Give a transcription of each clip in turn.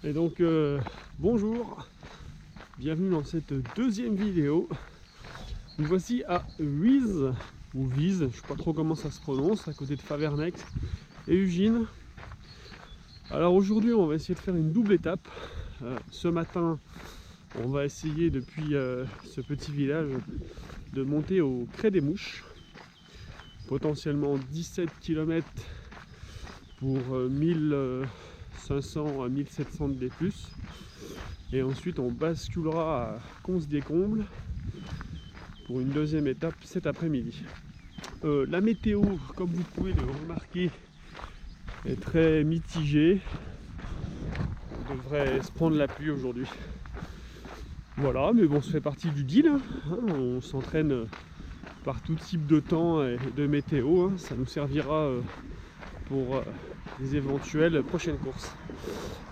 Et donc bonjour, bienvenue dans cette deuxième vidéo. Nous voici à Huize, ou Vize, je ne sais pas trop comment ça se prononce, à côté de Favernex et Ugine. Alors aujourd'hui on va essayer de faire une double étape. Ce matin on va essayer depuis ce petit village de monter au Crêt des Mouches. Potentiellement 17 km pour 1500 à 1700 D+. Et ensuite on basculera à Cons-des-Combles pour une deuxième étape cet après-midi. La météo, comme vous pouvez le remarquer, est très mitigée. On devrait se prendre la pluie aujourd'hui. Voilà, mais bon, ça fait partie du deal, hein. On s'entraîne par tout type de temps et de météo, hein. Ça nous servira pour les éventuelles prochaines courses.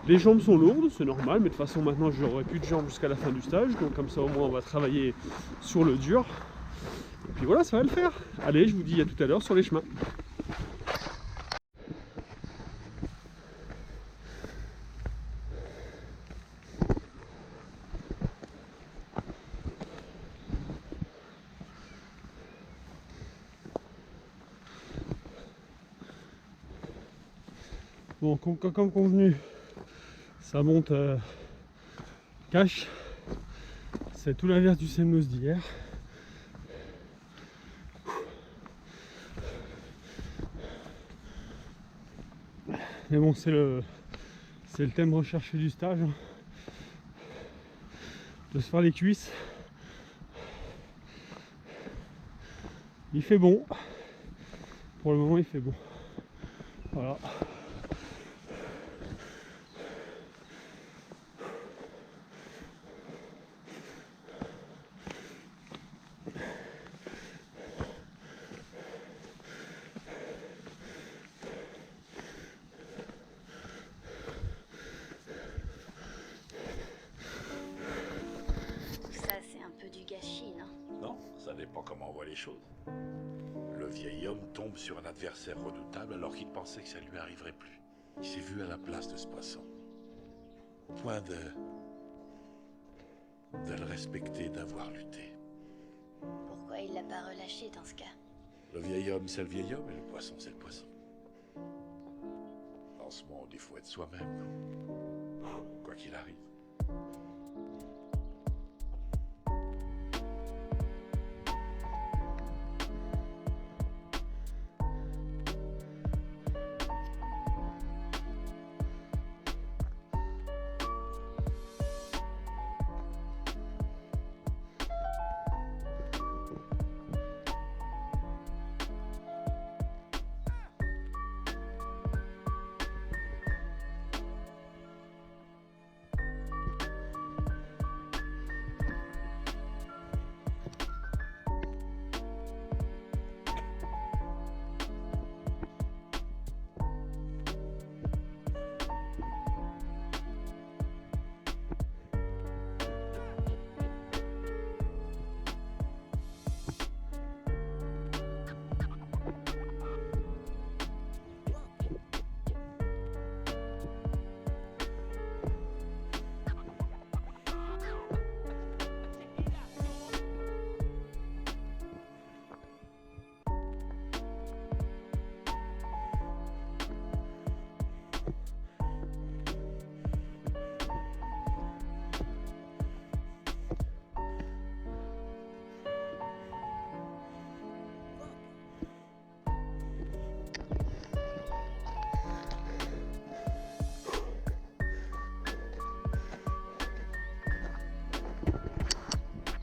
Les jambes sont lourdes, c'est normal, mais de toute façon maintenant j'aurai plus de jambes jusqu'à la fin du stage, donc comme ça au moins on va travailler sur le dur. Et puis voilà, ça va le faire. Allez, je vous dis à tout à l'heure sur les chemins. Bon, comme convenu, ça monte cash. C'est tout l'inverse du Semnoz d'hier. Mais bon, c'est le thème recherché du stage, hein. De se faire les cuisses. Il fait bon. Pour le moment, il fait bon. Voilà. Ça, c'est un peu du gâchis, non? Non, ça dépend comment on voit les choses. Le vieil homme tombe sur un adversaire redoutable alors qu'il pensait que ça ne lui arriverait plus. Il s'est vu à la place de ce poisson. Point de le respecter, d'avoir lutté. Pourquoi il l'a pas relâché dans ce cas? Le vieil homme, c'est le vieil homme, et le poisson, c'est le poisson. Dans ce monde, il faut être soi-même, quoi qu'il arrive.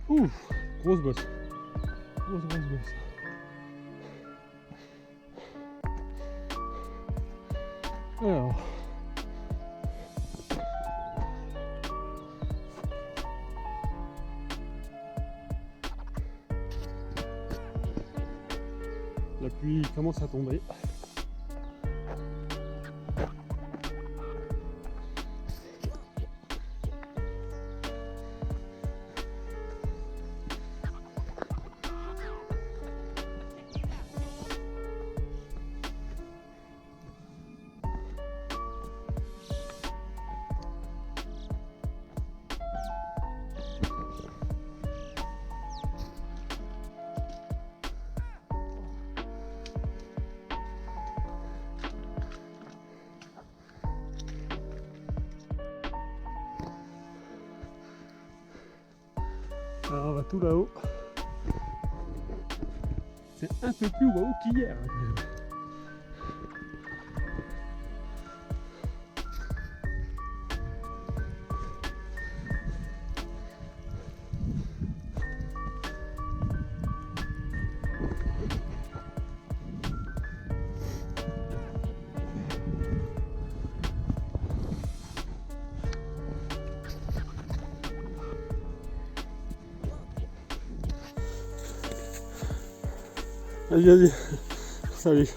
Ouf, grosse bosse. Grosse bosse. Alors. La pluie commence à tomber. Alors on va tout là-haut. C'est un peu plus waouh qu'hier. Vas-y, salut.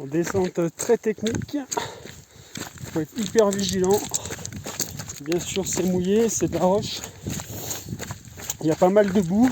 En descente très technique, il faut être hyper vigilant. Bien sûr c'est mouillé, c'est de la roche, il y a pas mal de boue.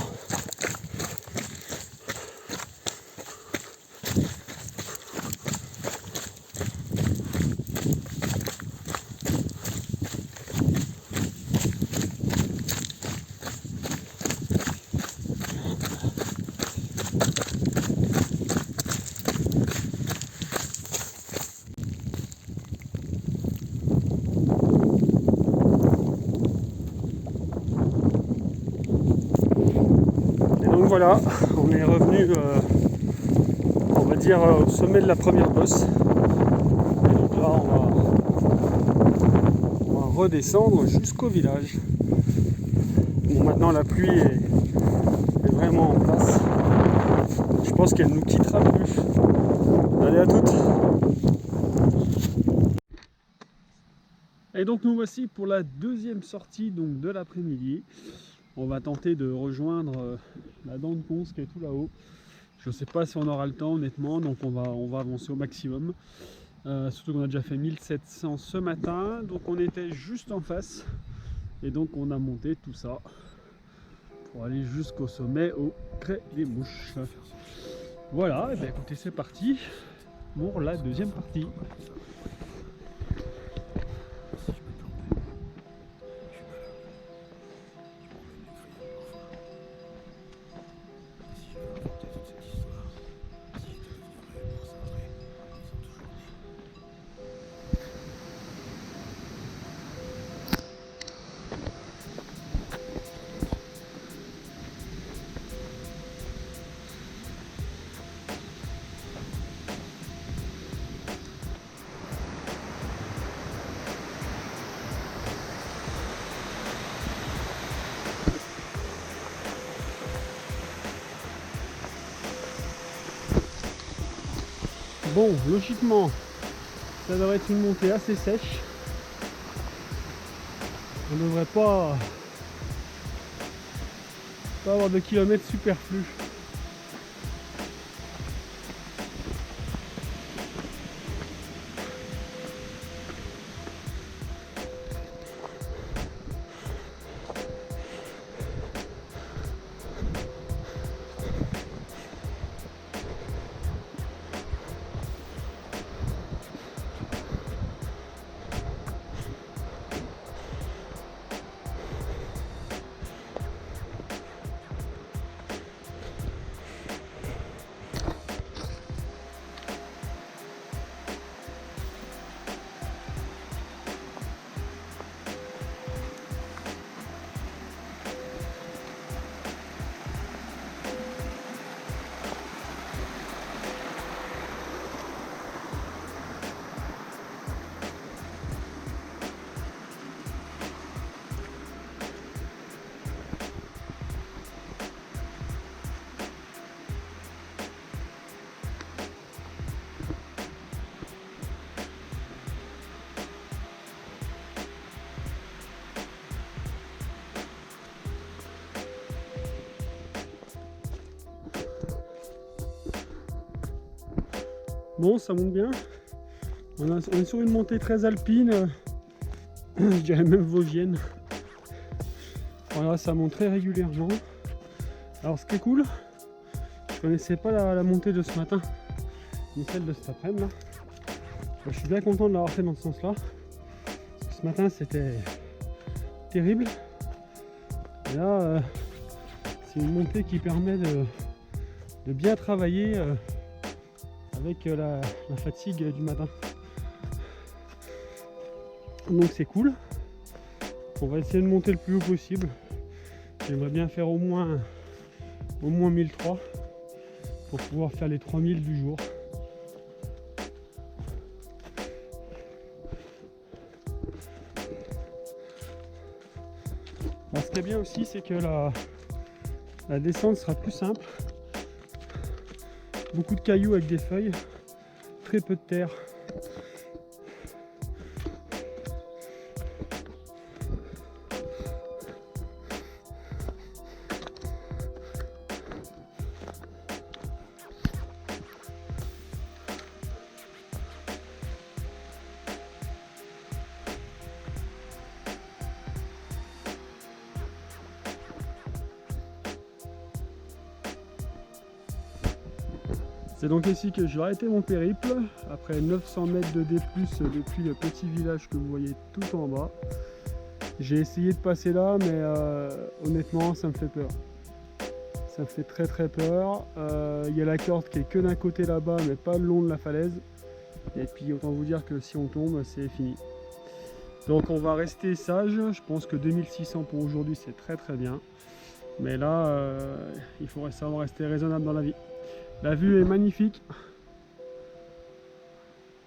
Voilà, on est revenu, on va dire, au sommet de la première bosse. Et donc là, on va redescendre jusqu'au village. Bon, maintenant, la pluie est vraiment en place. Je pense qu'elle ne nous quittera plus. Allez, à toutes. Et donc, nous voici pour la deuxième sortie donc, de l'après-midi. On va tenter de rejoindre la dent de Conce qui est tout là-haut. Je ne sais pas si on aura le temps honnêtement, donc on va avancer au maximum. Surtout qu'on a déjà fait 1700 ce matin, donc on était juste en face. Et donc on a monté tout ça pour aller jusqu'au sommet, au Crêt des Mouches. Voilà, et bien écoutez, c'est parti pour la deuxième partie. Bon, logiquement, ça devrait être une montée assez sèche. On ne devrait pas avoir de kilomètres superflus. Bon, ça monte bien. On est sur une montée très alpine, je dirais même vosgienne. Voilà, ça monte très régulièrement. Alors ce qui est cool, je connaissais pas la montée de ce matin, ni celle de cet après-midi là. Je suis bien content de l'avoir fait dans ce sens là. Ce matin c'était terrible. Et là, c'est une montée qui permet de bien travailler avec la fatigue du matin. Donc c'est cool. On va essayer de monter le plus haut possible. J'aimerais bien faire au moins 1003 pour pouvoir faire les 3000 du jour. Alors, ce qui est bien aussi, c'est que la descente sera plus simple. Beaucoup de cailloux avec des feuilles, très peu de terre. C'est donc ici que j'ai arrêté mon périple, après 900 mètres de D+, depuis le petit village que vous voyez tout en bas. J'ai essayé de passer là, mais honnêtement, ça me fait peur. Ça me fait très peur. Il y a la corde qui est que d'un côté là-bas, mais pas le long de la falaise. Et puis autant vous dire que si on tombe, c'est fini. Donc on va rester sage. Je pense que 2600 pour aujourd'hui, c'est très bien. Mais là, il faudrait savoir rester raisonnable dans la vie. La vue est magnifique.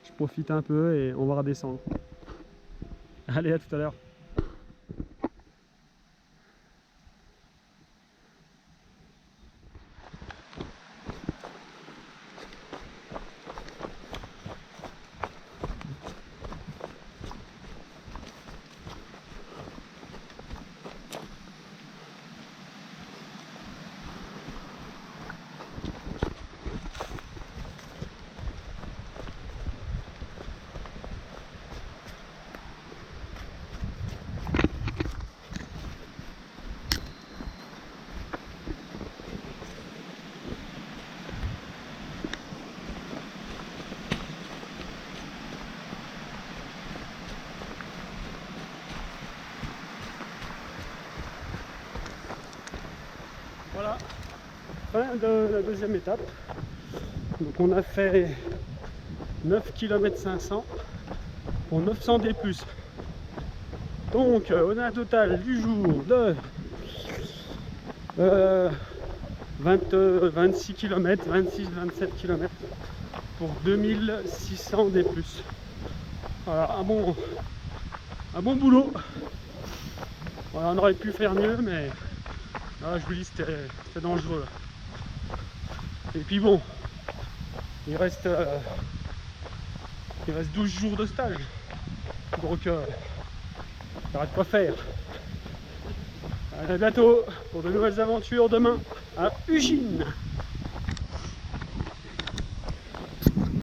Je profite un peu et on va redescendre. Allez, à tout à l'heure. Voilà, fin de la deuxième étape. Donc on a fait 9 km 500 pour 900 D+. Donc on a un total du jour de 26 km, 26-27 km pour 2600 D+. Voilà, un bon boulot. Voilà, on aurait pu faire mieux, mais là, je vous dis, c'était dangereux. Et puis bon, il reste 12 jours de stage. Donc, il n'y aura de quoi faire. À bientôt pour de nouvelles aventures demain à Ugine.